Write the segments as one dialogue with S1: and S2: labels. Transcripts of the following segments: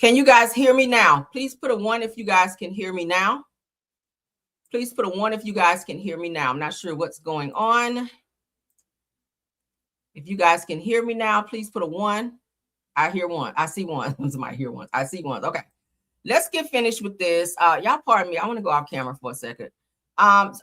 S1: Can you guys hear me now? Please put a 1 if you guys can hear me now. Please put a 1 if you guys can hear me now. I'm not sure what's going on. If you guys can hear me now, please put a 1. I hear 1. I see 1. Somebody hear 1. I see 1. Okay. Let's get finished with this. Y'all pardon me. I want to go off camera for a second.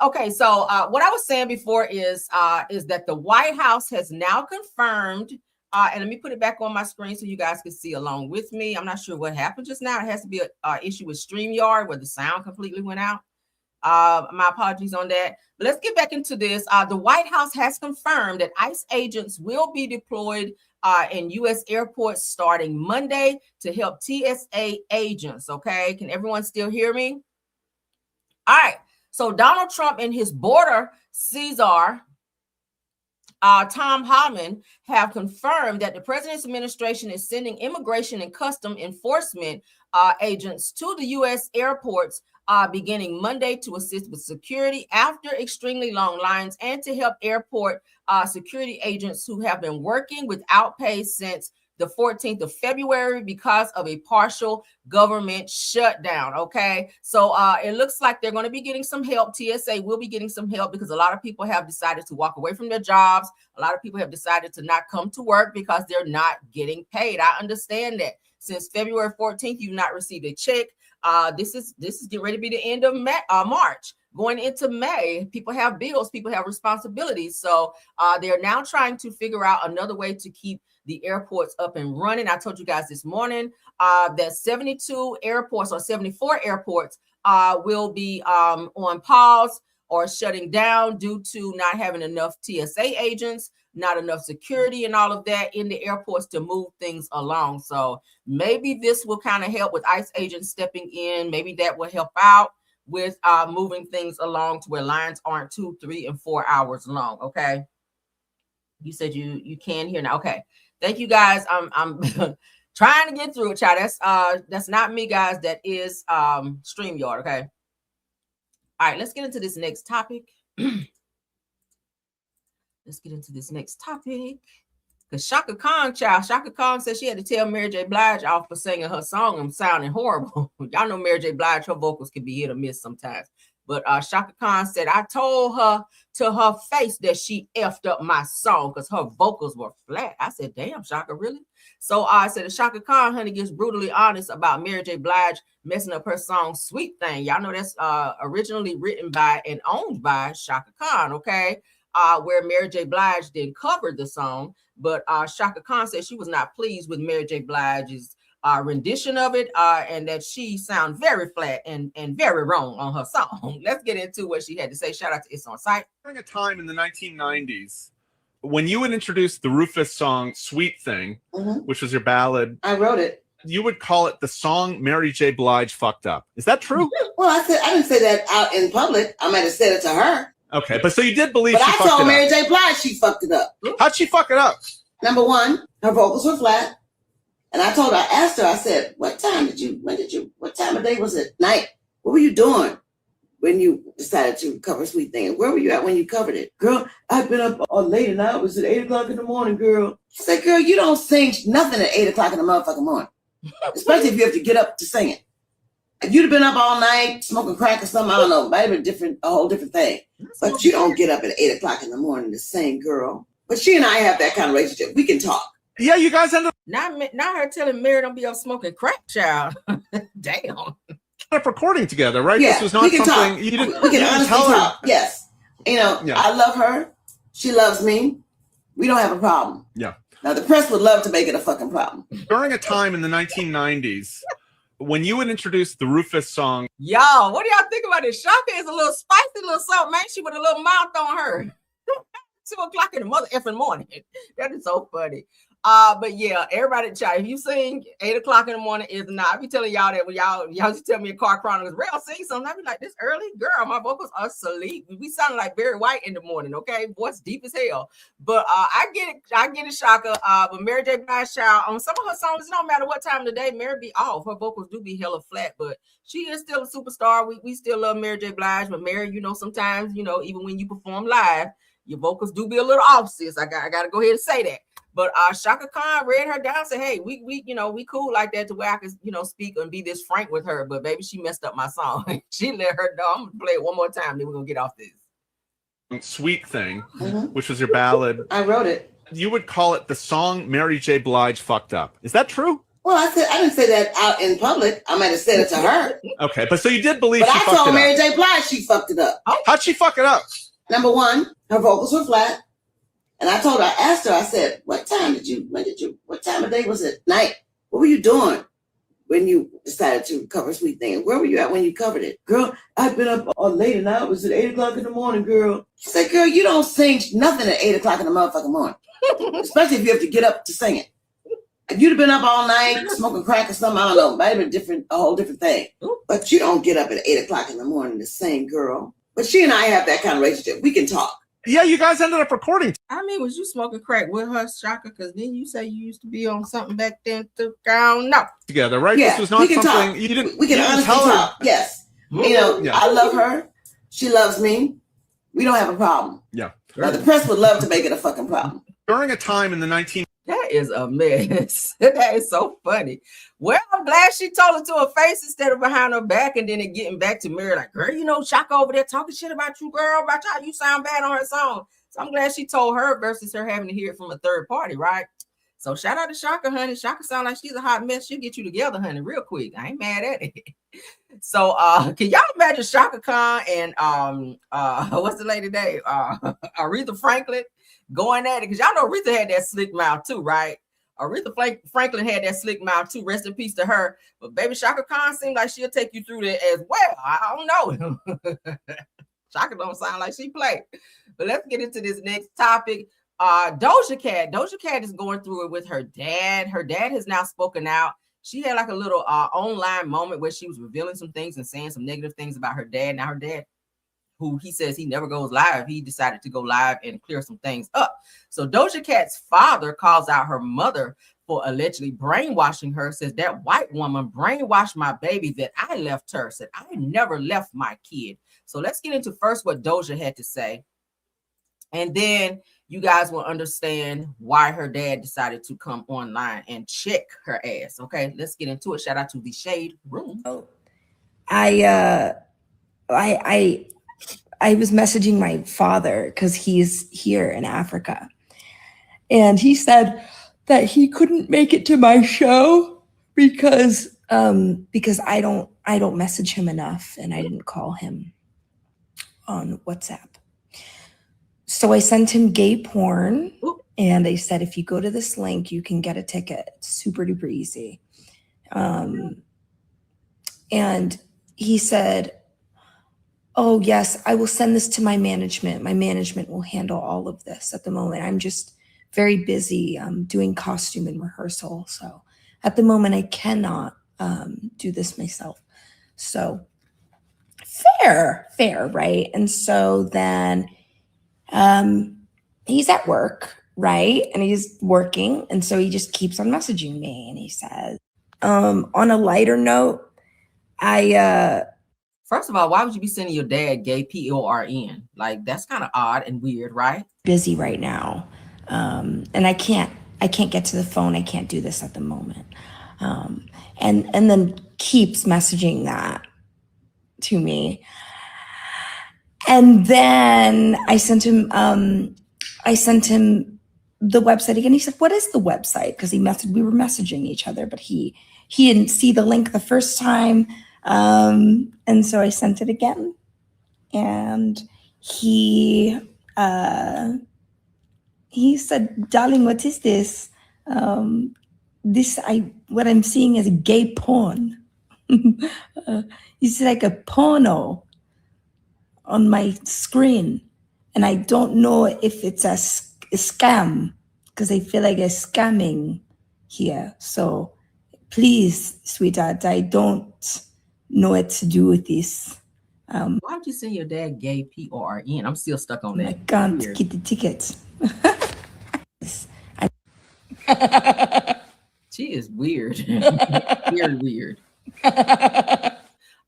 S1: Okay, so what I was saying before is that the White House has now confirmed, and let me put it back on my screen so you guys can see along with me. I'm not sure what happened just now. It has to be an issue with StreamYard where the sound completely went out. My apologies on that. But let's get back into this. The White House has confirmed that ICE agents will be deployed in U.S. airports starting Monday to help TSA agents. Okay, can everyone still hear me? All right. So Donald Trump and his border Caesar, Tom Homan, have confirmed that the president's administration is sending immigration and custom enforcement agents to the U.S. airports beginning Monday to assist with security after extremely long lines and to help airport security agents who have been working without pay since the 14th of February because of a partial government shutdown. Okay, so it looks like they're going to be getting some help. TSA will be getting some help because a lot of people have decided to walk away from their jobs. A lot of people have decided to not come to work because they're not getting paid. I understand that. Since February 14th, you've not received a check. This is getting ready to be the end of March. Going into May, people have bills, people have responsibilities. So they're now trying to figure out another way to keep the airports up and running. I told you guys this morning that 72 airports or 74 airports will be on pause or shutting down due to not having enough TSA agents, not enough security and all of that in the airports to move things along. So maybe this will kind of help with ICE agents stepping in. Maybe that will help out with moving things along to where lines aren't 2, 3, and 4 hours long. Okay. You said you can hear now. Okay. Thank you guys. I'm trying to get through it, child. That's not me, guys. That is StreamYard. Okay. All right, let's get into this next topic. Let's get into this next topic. Because Shaka Khan said she had to tell Mary J. Blige off for singing her song and sounding horrible. Y'all know Mary J. Blige, her vocals can be hit or miss sometimes. But Shaka Khan said, I told her to her face that she effed up my song because her vocals were flat. I said, damn, Shaka, really? So I said, Shaka Khan, honey, gets brutally honest about Mary J. Blige messing up her song, Sweet Thing. Y'all know that's originally written by and owned by Shaka Khan, okay? Where Mary J. Blige then covered the song. But Shaka Khan said she was not pleased with Mary J. Blige's rendition of it, and that she sounded very flat and very wrong on her song. Let's get into what she had to say. Shout out to It's On Site.
S2: During a time in the 1990s when you would introduce the Rufus song Sweet Thing, which was your ballad.
S3: I wrote it.
S2: You would call it the song Mary J. Blige fucked up. Is that true?
S3: Well, I didn't say that out in public. I might have said it to her.
S2: Okay, but so you did believe
S3: but
S2: she
S3: I
S2: fucked
S3: told
S2: it
S3: Mary
S2: up.
S3: J. Blige she fucked it up.
S2: How'd she fuck it up?
S3: Number one, her vocals were flat. And I told her, I asked her, I said, what time of day was it? Night. What were you doing when you decided to cover Sweet Thing? Where were you at when you covered it? Girl, I've been up all late and I was at 8 o'clock in the morning, girl. She said, girl, you don't sing nothing at 8 o'clock in the motherfucking morning. Especially if you have to get up to sing it. If you'd have been up all night smoking crack or something, I don't know, might have been a whole different thing. But you don't get up at 8 o'clock in the morning to sing, girl. But she and I have that kind of relationship. We can talk.
S2: Yeah, you guys ended
S1: Not her telling Mary don't be up smoking crack, child. Damn.
S2: up recording together, right?
S3: Yeah,
S2: this was not
S3: we can
S2: something
S3: talk.
S2: you didn't.
S3: We can
S2: you
S3: honestly
S2: tell her.
S3: talk. Yes. You know,
S2: Yeah.
S3: I love her. She loves me. We don't have a problem.
S2: Yeah.
S3: Now, the press would love to make it a fucking problem.
S2: During a time in the 1990s when you would introduce the Rufus song.
S1: Y'all, what do y'all think about this? Shaka is a little spicy little something, man. She with a little mouth on her. 2 o'clock in the mother effing morning. That is so funny. But yeah, everybody, child, if you sing 8 o'clock in the morning is not. I be telling y'all that when y'all just tell me in Car Chronicles, Rail sing something. I be like, this early, girl, my vocals are asleep. We sound like Barry White in the morning, okay? Voice deep as hell. But I get it, Shaka. But Mary J. Blige, child, on some of her songs, it don't matter what time of the day, Mary be off. Her vocals do be hella flat, but she is still a superstar. We still love Mary J. Blige, but Mary, you know, sometimes, you know, even when you perform live, your vocals do be a little off, sis. I gotta go ahead and say that. But Shaka Khan read her down, said, "Hey, we we cool like that to where I can speak and be this frank with her." But baby, she messed up my song. She let her know. I'm gonna play it one more time, then we're gonna get off this.
S2: Sweet Thing, which was your ballad.
S3: I wrote it.
S2: You would call it the song Mary J. Blige fucked up. Is that true?
S3: Well, I didn't say that out in public. I might have said it to her.
S2: Okay, but so you did believe
S3: but
S2: she
S3: I
S2: fucked it
S3: told
S2: up.
S3: Mary J. Blige she fucked it up.
S2: How'd she fuck it up?
S3: Number one, her vocals were flat. And I told her, I asked her, I said, what time of day was it? Night. What were you doing when you decided to cover Sweet Thing? Where were you at when you covered it? Girl, I've been up all late and I was at 8 o'clock in the morning, girl. She said, girl, you don't sing nothing at 8 o'clock in the motherfucking morning. Especially if you have to get up to sing it. If you'd have been up all night smoking crack or something, I don't know, might have been a whole different thing. But you don't get up at 8 o'clock in the morning to sing, girl. But she and I have that kind of relationship. We can talk.
S2: Yeah, you guys ended up recording.
S1: I mean, was you smoking crack with her, Shaka? Because then you say you used to be on something back then. I don't know.
S2: Together, right?
S3: Yeah,
S2: this was not
S3: we can
S2: something
S3: talk.
S2: you didn't.
S3: We can honestly talk. Yes. I love her. She loves me. We don't have a problem.
S2: Yeah.
S3: Now, the press would love to make it a fucking problem.
S2: During a time in the
S1: That is a mess. That is so funny. Well, I'm glad she told it to her face instead of behind her back, and then it getting back to Mary like, girl, Chaka over there talking shit about you, girl, about how you sound bad on her song. So I'm glad she told her versus her having to hear it from a third party, right? So shout out to Shaka, honey. Shaka sound like she's a hot mess. She'll get you together, honey, real quick. I ain't mad at it. So can y'all imagine Shaka Khan and what's the lady name? Aretha Franklin going at it? Because y'all know Aretha had that slick mouth too, right? Aretha Franklin had that slick mouth too. Rest in peace to her. But baby Shaka Khan seems like she'll take you through that as well. I don't know. Shaka don't sound like she played. But let's get into this next topic. Doja Cat. Doja Cat is going through it with her dad. Her dad has now spoken out. She had like a little online moment where she was revealing some things and saying some negative things about her dad. Now her dad, who he says he never goes live, he decided to go live and clear some things up. So Doja Cat's father calls out her mother for allegedly brainwashing her, says that white woman brainwashed my baby that I left her, said I never left my kid. So let's get into first what Doja had to say. And then you guys will understand why her dad decided to come online and check her ass. Okay, let's get into it. Shout out to the Shade Room.
S4: I was messaging my father because he's here in Africa, and he said that he couldn't make it to my show because I don't message him enough, and I didn't call him on WhatsApp. So I sent him gay porn, and I said, if you go to this link, you can get a ticket. It's super duper easy. And he said, oh, yes, I will send this to my management. My management will handle all of this at the moment. I'm just very busy doing costume and rehearsal. So at the moment, I cannot do this myself. So fair, right? And so then he's at work, right? And he's working. And so he just keeps on messaging me. And he says, on a lighter note,
S1: First of all, why would you be sending your dad gay PORN? Like, that's kind of odd and weird, right?
S4: Busy right now. And I can't get to the phone. I can't do this at the moment. And then keeps messaging that to me. And then I sent him the website again. He said, what is the website? Because we were messaging each other, but he didn't see the link the first time. And so I sent it again, and he said, darling, what is this? What I'm seeing is gay porn. It's like a porno on my screen. And I don't know if it's a scam, because I feel like I'm scamming here. So please, sweetheart, I don't know what to do with this.
S1: Why would you send your dad gay PORN? I'm still stuck on that.
S4: I can't get the tickets.
S1: She is weird. Very weird.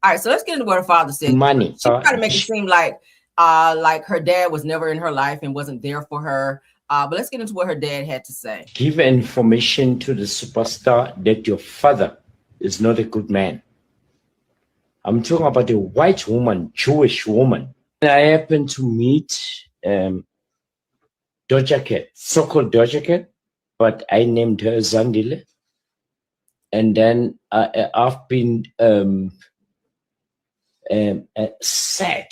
S1: All right, so let's get into what her father said. She tried to make it seem like her dad was never in her life and wasn't there for her. But let's get into what her dad had to say.
S5: Give information to the superstar that your father is not a good man. I'm talking about a white woman, Jewish woman. And I happened to meet Doja Cat, so-called Doja Cat, but I named her Zandile. And then I've been sad,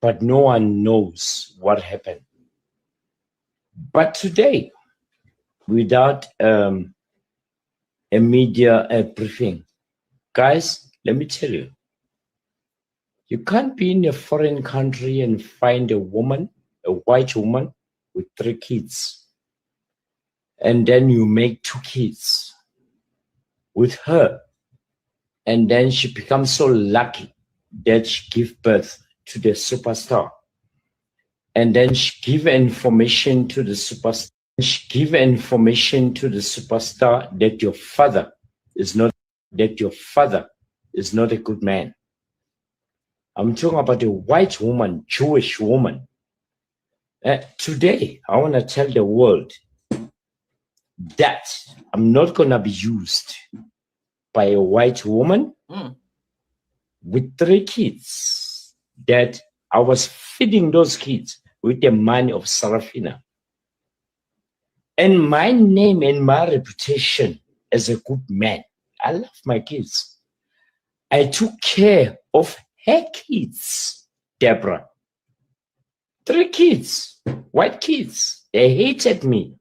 S5: but no one knows what happened. But today, without a media briefing, guys, let me tell you, you can't be in a foreign country and find a woman, a white woman with 3 kids, and then you make 2 kids with her, and then she becomes so lucky that she gives birth to the superstar, and then she give information to the superstar. She give information to the superstar that your father is not a good man. I'm talking about a white woman, Jewish woman. Today, I want to tell the world that I'm not going to be used by a white woman with 3 kids, that I was feeding those kids with the money of Sarafina. And my name and my reputation as a good man, I love my kids. I took care of her kids, Deborah. 3 kids, white kids. They hated me.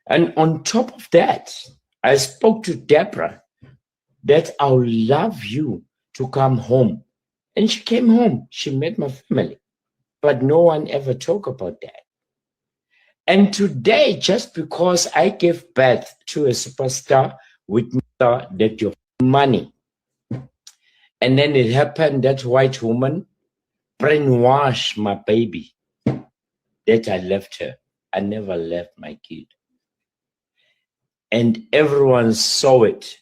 S5: And on top of that, I spoke to Deborah that I would love you to come home. And she came home. She met my family. But no one ever talked about that. And today, just because I gave birth to a superstar with that your money, and then it happened that white woman brainwashed my baby, that I left her. I never left my kid. And everyone saw it.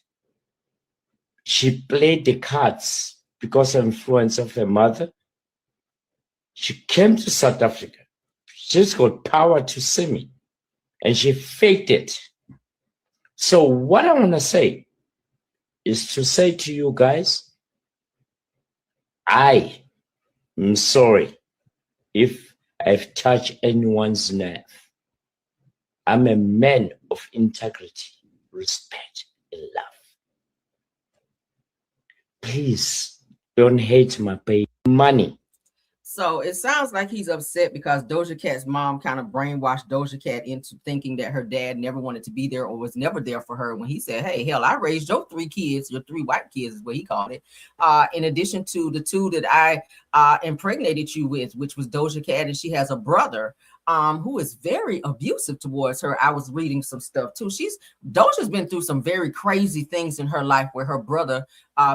S5: She played the cards because of influence of her mother. She came to South Africa. She's got power to see me. And she faked it. So what I want to say is to say to you guys, I am sorry if I've touched anyone's nerve. I'm a man of integrity, respect, and love. Please don't hate my baby money.
S1: So it sounds like he's upset because Doja Cat's mom kind of brainwashed Doja Cat into thinking that her dad never wanted to be there or was never there for her when he said, hey, hell, I raised your 3 kids, your 3 white kids is what he called it. In addition to the 2 that I impregnated you with, which was Doja Cat, and she has a brother who is very abusive towards her. I was reading some stuff too. Doja's been through some very crazy things in her life where her brother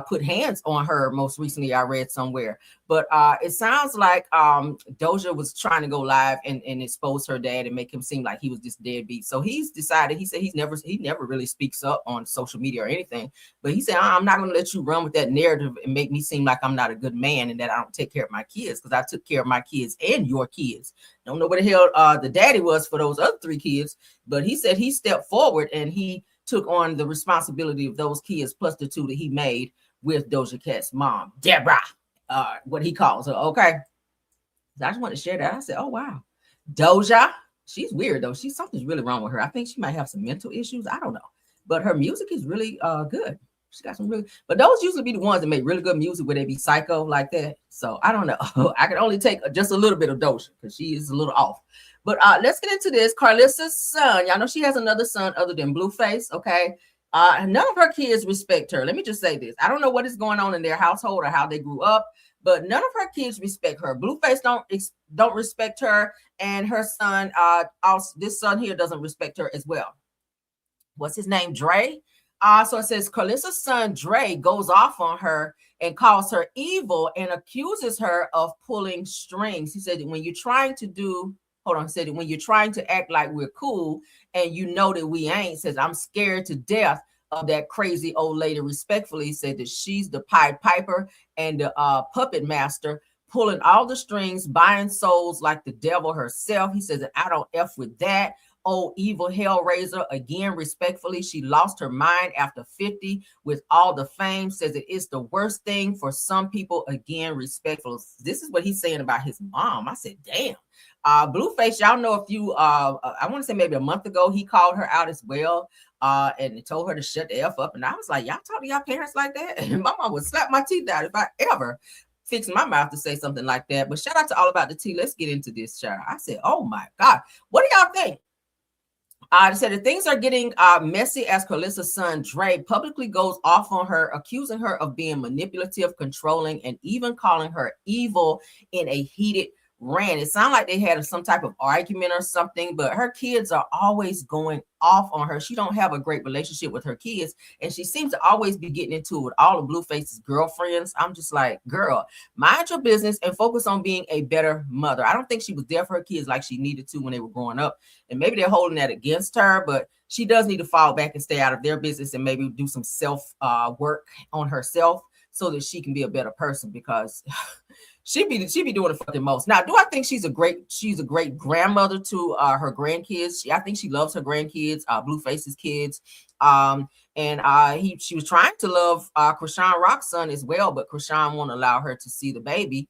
S1: put hands on her. Most recently, I read somewhere. But it sounds like Doja was trying to go live and expose her dad and make him seem like he was this deadbeat. So he's decided, he said he never really speaks up on social media or anything. But he said, I'm not going to let you run with that narrative and make me seem like I'm not a good man and that I don't take care of my kids, because I took care of my kids and your kids. Don't know what the hell the daddy was for those other 3 kids, but he said he stepped forward and he took on the responsibility of those kids plus the 2 that he made with Doja Cat's mom, Deborah, what he calls her. Okay. I just want to share that. I said, oh, wow. Doja, she's weird though. Something's really wrong with her. I think she might have some mental issues. I don't know. But her music is really good. She got some really, but those usually be the ones that make really good music where they be psycho like that. So I don't know. I can only take just a little bit of Doja because she is a little off. But let's get into this. Karlissa's son. Y'all know she has another son other than Blueface. Okay. None of her kids respect her. Let me just say this. I don't know what is going on in their household or how they grew up, but none of her kids respect her. Blueface don't respect her, and her son, this son here doesn't respect her as well. What's his name? Dre. So it says Karlissa's son Dre goes off on her and calls her evil and accuses her of pulling strings. He said that when you're trying to act like we're cool and you know that we ain't, says I'm scared to death of that crazy old lady. Respectfully said that she's the Pied Piper and the puppet master pulling all the strings, buying souls like the devil herself. He says that I don't F with that. Oh, evil Hellraiser. Again, respectfully, she lost her mind after 50 with all the fame. Says that it's the worst thing for some people. Again, respectful. This is what he's saying about his mom. I said, damn. Blueface, y'all know a few, I want to say maybe a month ago, he called her out as well. And told her to shut the F up. And I was like, y'all talk to y'all parents like that? And my mom would slap my teeth out if I ever fix my mouth to say something like that. But shout out to All About the Tea. Let's get into this, child. I said, oh my God. What do y'all think? They said that things are getting messy as Karlissa's son Dre publicly goes off on her, accusing her of being manipulative, controlling, and even calling her evil in a heated rant. It sounded like they had some type of argument or something, but her kids are always going off on her. She don't have a great relationship with her kids, and she seems to always be getting into it with all of Blueface's girlfriends. I'm just like, girl, mind your business and focus on being a better mother. I don't think she was there for her kids like she needed to when they were growing up, and maybe they're holding that against her, but she does need to fall back and stay out of their business and maybe do some self work on herself so that she can be a better person, because she be doing the fucking most. Now, do I think she's a great grandmother to her grandkids? I think she loves her grandkids, Blueface's kids. She was trying to love Krishan Rock's son as well, but Krishan won't allow her to see the baby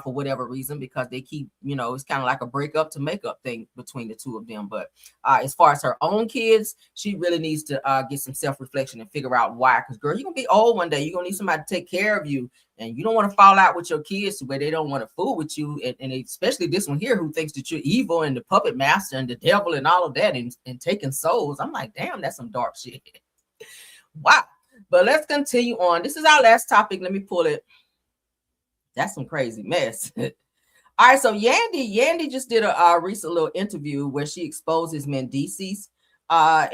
S1: for whatever reason, because they keep, it's kind of like a breakup to make up thing between the two of them. But as far as her own kids, she really needs to get some self-reflection and figure out why. Because, girl, you're going to be old one day. You're going to need somebody to take care of you. And you don't want to fall out with your kids where they don't want to fool with you. And especially this one here who thinks that you're evil and the puppet master and the devil and all of that and taking souls. I'm like, damn, that's some dark shit. Wow. But let's continue on. This is our last topic. Let me pull it. That's some crazy mess. All right, so Yandy just did a recent little interview where she exposes Mendeeces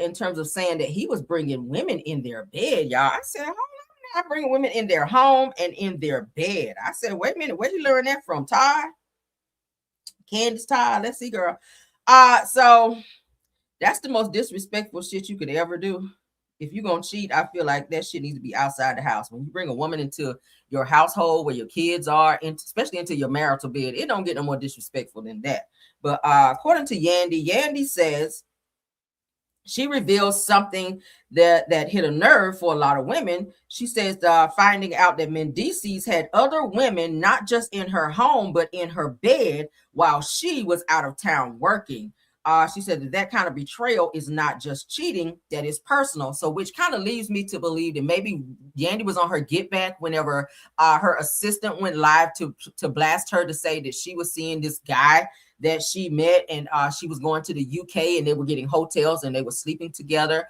S1: in terms of saying that he was bringing women in their bed, y'all. I said, hold on, I'm not bringing women in their home and in their bed. I said, wait a minute, where'd you learn that from, Ty? Candace Ty, let's see, girl. So that's the most disrespectful shit you could ever do. If you're going to cheat, I feel like that shit needs to be outside the house. When you bring a woman into your household where your kids are, especially into your marital bed, it don't get no more disrespectful than that. But according to Yandy says she reveals something that hit a nerve for a lot of women. She says finding out that Mendeeces had other women, not just in her home, but in her bed while she was out of town working. She said that kind of betrayal is not just cheating, that is personal. So which kind of leads me to believe that maybe Yandy was on her get back whenever her assistant went live to blast her to say that she was seeing this guy that she met, and she was going to the UK and they were getting hotels and they were sleeping together.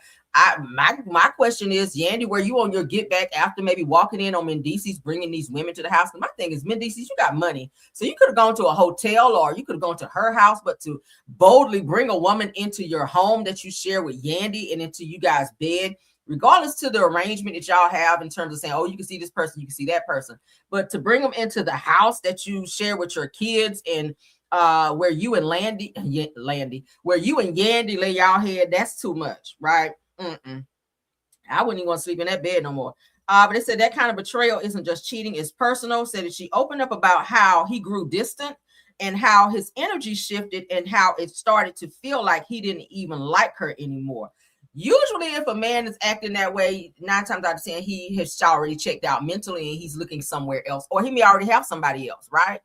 S1: My question is, Yandy, were you on your get back after maybe walking in on Mendeeces, bringing these women to the house? And my thing is, Mendeeces, you got money, so you could have gone to a hotel or you could have gone to her house, but to boldly bring a woman into your home that you share with Yandy and into you guys' bed, regardless to the arrangement that y'all have in terms of saying, oh, you can see this person, you can see that person, but to bring them into the house that you share with your kids and where you and where you and Yandy lay y'all head, that's too much, right? I wouldn't even want to sleep in that bed no more. But it said that kind of betrayal isn't just cheating, it's personal. Said that she opened up about how he grew distant and how his energy shifted and how it started to feel like he didn't even like her anymore. Usually if a man is acting that way, 9 times out of 10, he has already checked out mentally and he's looking somewhere else, or he may already have somebody else, right?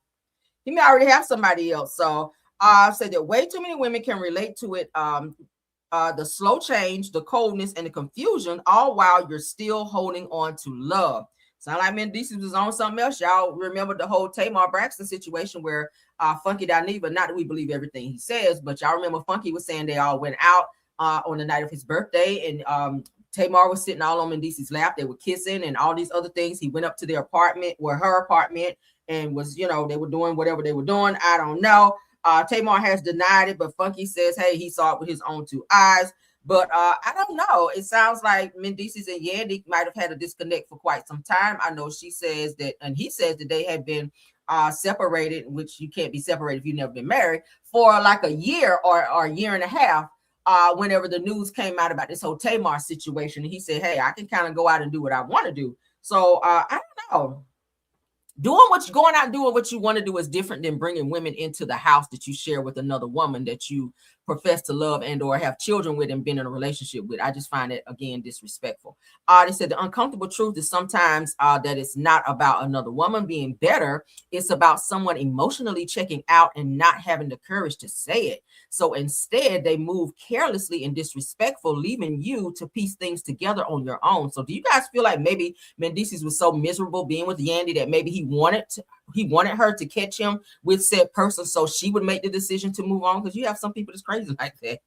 S1: He may already have somebody else. So I said that way too many women can relate to it. The slow change, the coldness, and the confusion, all while you're still holding on to love. Sound like Mendeeces was on something else. Y'all remember the whole Tamar Braxton situation where Funky Dineva, not that we believe everything he says, but y'all remember Funky was saying they all went out on the night of his birthday, and Tamar was sitting all on Mendeeces' lap. They were kissing and all these other things. He went up to their apartment, or her apartment, and was, they were doing whatever they were doing. I don't know. Tamar has denied it, but Funky says, hey, he saw it with his own 2 eyes. But I don't know. It sounds like Mendeeces and Yandy might have had a disconnect for quite some time. I know she says that, and he says that they had been separated, which you can't be separated if you've never been married, for like a year or a year and a half. Whenever the news came out about this whole Tamar situation, he said, hey, I can kind of go out and do what I want to do. So I don't know. going out doing what you want to do is different than bringing women into the house that you share with another woman that you profess to love and or have children with and been in a relationship with. I just find it, again, disrespectful. They said the uncomfortable truth is sometimes that it's not about another woman being better. It's about someone emotionally checking out and not having the courage to say it. So instead, they move carelessly and disrespectful, leaving you to piece things together on your own. So do you guys feel like maybe Mendeeces was so miserable being with Yandy that maybe he wanted her to catch him with said person so she would make the decision to move on? Because you have some people that's crazy like that.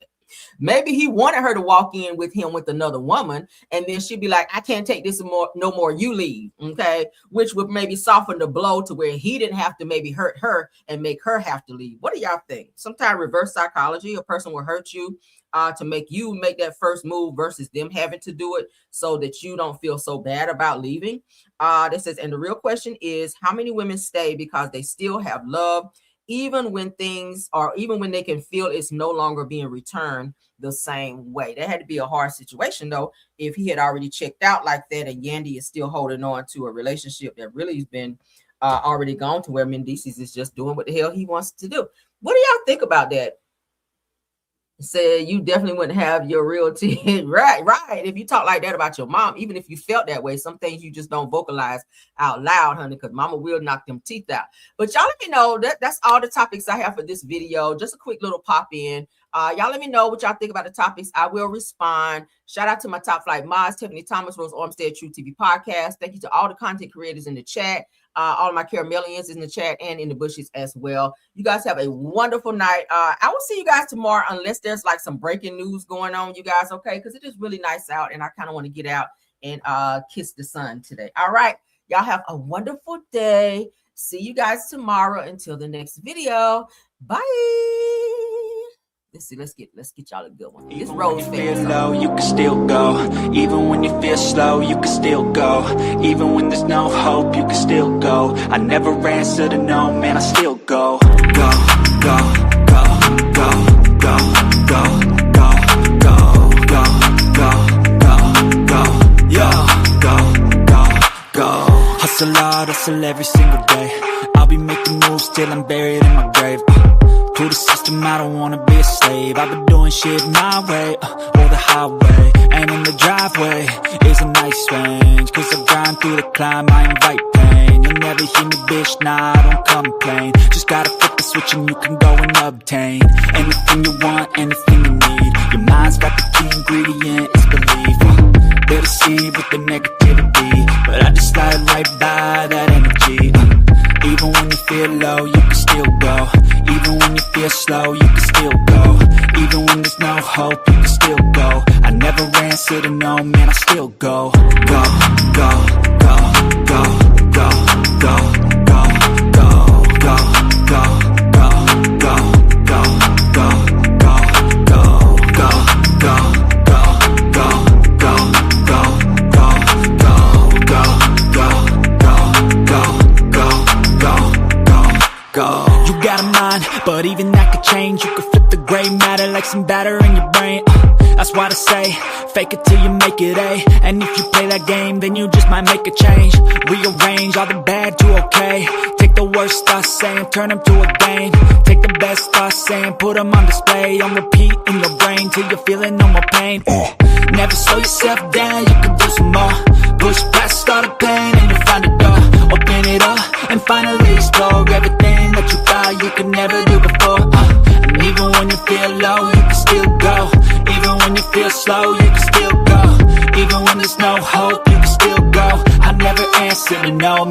S1: Maybe he wanted her to walk in with him with another woman, and then she'd be like, I can't take this no more, you leave. Okay, which would maybe soften the blow to where he didn't have to maybe hurt her and make her have to leave. What do y'all think? Sometimes reverse psychology, a person will hurt you to make you make that first move versus them having to do it so that you don't feel so bad about leaving. This says, and the real question is, how many women stay because they still have love, even when they can feel it's no longer being returned the same way? That had to be a hard situation, though, if he had already checked out like that and Yandy is still holding on to a relationship that really has been already gone to where Mendeeces is just doing what the hell he wants to do. What do y'all think about that? Said you definitely wouldn't have your real teeth. right. If you talk like that about your mom, even if you felt that way, some things you just don't vocalize out loud, honey, because mama will knock them teeth out. But y'all let me know. That's all the topics I have for this video. Just a quick little pop in. Y'all let me know what y'all think about the topics. I will respond. Shout out to my top flight mods, Tiffany Thomas, Rose Armstead, True TV Podcast. Thank you to all the content creators in the chat. All of my Caramellians in the chat and in the bushes as well. You guys have a wonderful night. I will see you guys tomorrow unless there's like some breaking news going on, you guys, okay? Because it is really nice out and I kind of want to get out and kiss the sun today. All right. Y'all have a wonderful day. See you guys tomorrow. Until the next video. Bye. Let's see. Let's get y'all a good one. This Rose
S6: Even when you feel low, you can still go. Even when you feel slow, you can still go. Even when there's no hope, you can still go. I never answer to no, man, I still go. Go, go, go, go, go, go, go, go, go, go, go, go, yo, go. Hustle hard, hustle every single day. I'll be making moves till I'm buried in my grave. To the system, I don't wanna be a slave. I've been doing shit my way, or the highway. And in the driveway is a nice range. Cause I grind through the climb, I invite pain. You'll never hear me, bitch, nah, I don't complain. Just gotta flip the switch and you can go and obtain anything you want, anything you need. Your mind's got the key ingredient, it's belief. They're deceived with the negativity, but I just slide right by that energy. Even when you feel low, you can still go. Even when you feel slow, you can still go. Even when there's no hope, you can still go. I never answer to no, man, I still go. Go, go, go, go, go, go, go, go, go, go, go, go, go, go, go, go, go, go, go, go. You got a mind, but even that could change. You could flip the gray matter like some batter in your brain. That's why I say, fake it till you make it A. And if you play that game, then you just might make a change. Rearrange all the bad to okay. Take the worst thoughts saying, turn them to a game. Take the best thoughts saying, put them on display. On repeat in your brain till you're feeling no more pain. Never slow yourself down, you can do some more. Push past all the pain and you'll find a door. Open it up and finally explore everything that you thought you could never do before. And even when you feel low, you can still go. Even when you feel slow, you can still go. Even when there's no hope, you can still go. I never answer to no,